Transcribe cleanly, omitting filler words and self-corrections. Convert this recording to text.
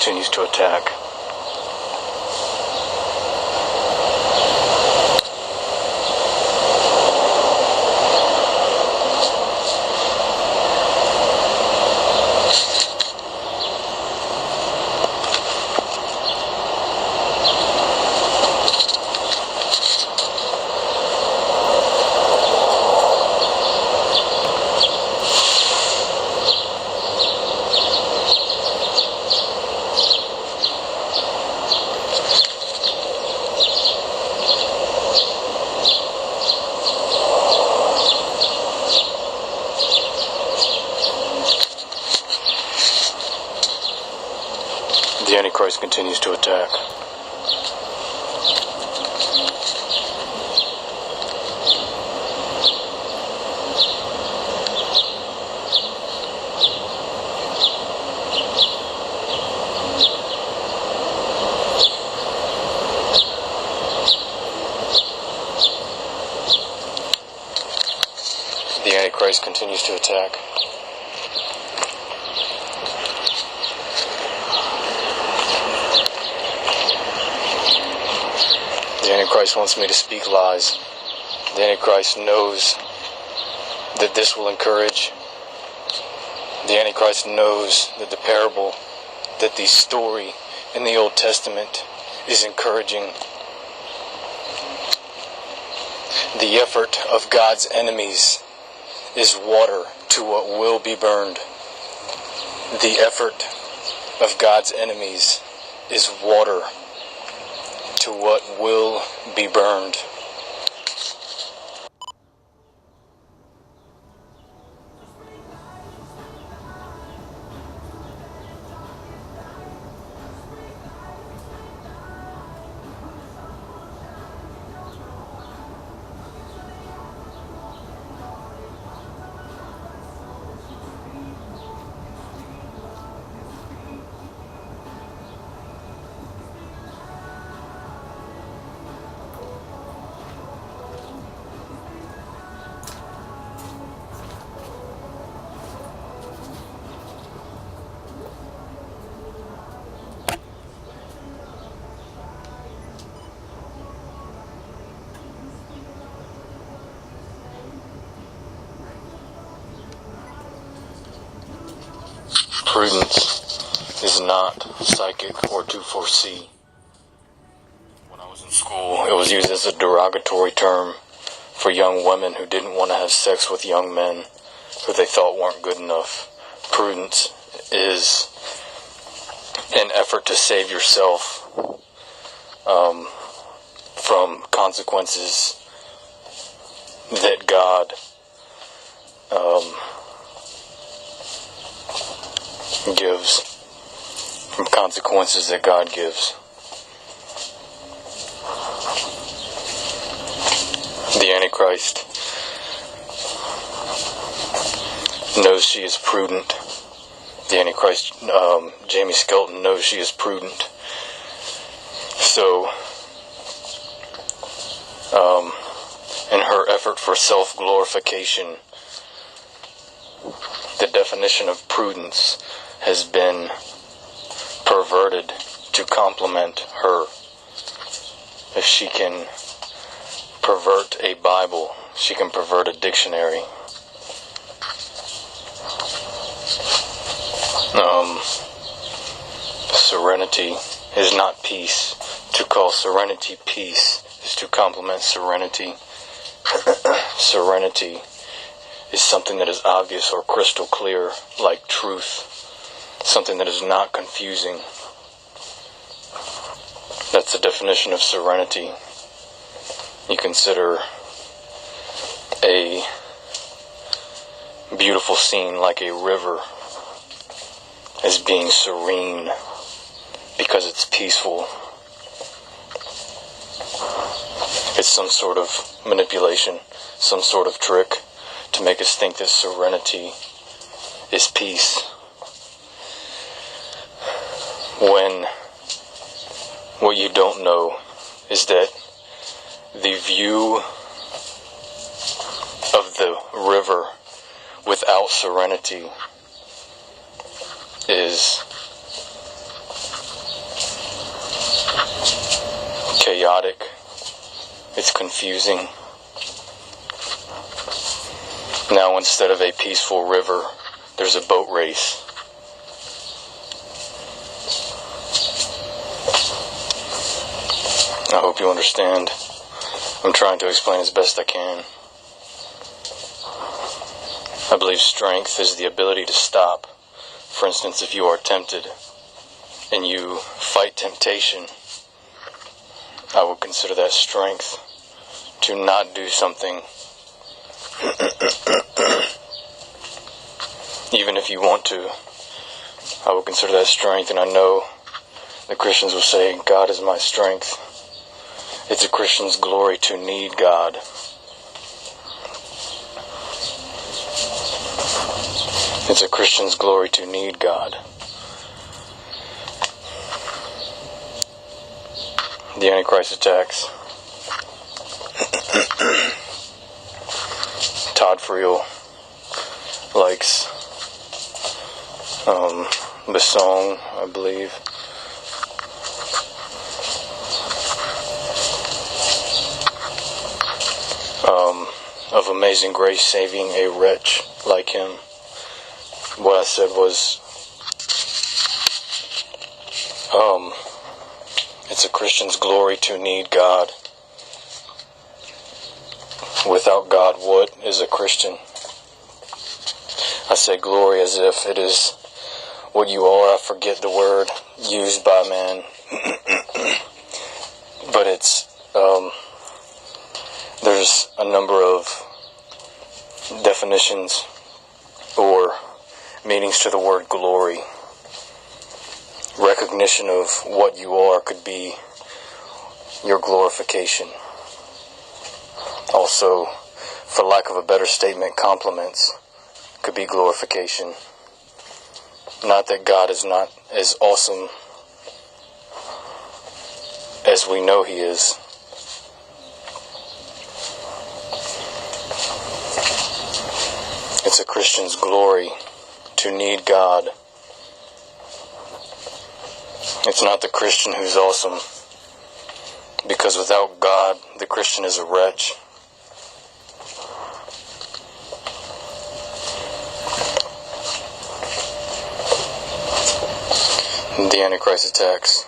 continues to attack. The Antichrist continues to attack. The Antichrist continues to attack. The Antichrist wants me to speak lies. The Antichrist knows that this will encourage. The Antichrist knows that the parable, that the story in the Old Testament is encouraging. The effort of God's enemies is water to what will be burned. The effort of God's enemies is water to what will be burned. Prudence is not psychic or to foresee. When I was in school, it was used as a derogatory term for young women who didn't want to have sex with young men who they thought weren't good enough. Prudence is an effort to save yourself from consequences that God gives, from consequences that God gives. The Antichrist knows she is prudent. The Antichrist, Jamie Skelton, knows she is prudent. So, in her effort for self-glorification, the definition of prudence has been perverted to complement her. If she can pervert a Bible, she can pervert a dictionary. Serenity is not peace. To call serenity peace is to complement serenity. Serenity is something that is obvious or crystal clear, like truth. Something that is not confusing. That's the definition of serenity. You consider a beautiful scene like a river as being serene because it's peaceful. It's some sort of manipulation, some sort of trick to make us think that serenity is peace. When what you don't know is that the view of the river without serenity is chaotic. It's confusing. Now instead of a peaceful river, there's a boat race. I hope you understand. I'm trying to explain as best I can. I believe strength is the ability to stop. For instance, if you are tempted and you fight temptation, I would consider that strength to not do something. Even if you want to, I would consider that strength. And I know the Christians will say, God is my strength. It's a Christian's glory to need God. It's a Christian's glory to need God. The Antichrist attacks. Todd Friel likes Besong, I believe. Of Amazing Grace saving a wretch like him. What I said was, it's a Christian's glory to need God. Without God, what is a Christian? I say glory as if it is what you are. I forget the word used by man. But it's, there's a number of definitions or meanings to the word glory. Recognition of what you are could be your glorification. Also, for lack of a better statement, compliments could be glorification. Not that God is not as awesome as we know He is. It's a Christian's glory to need God. It's not the Christian who's awesome, because without God, the Christian is a wretch. The Antichrist attacks.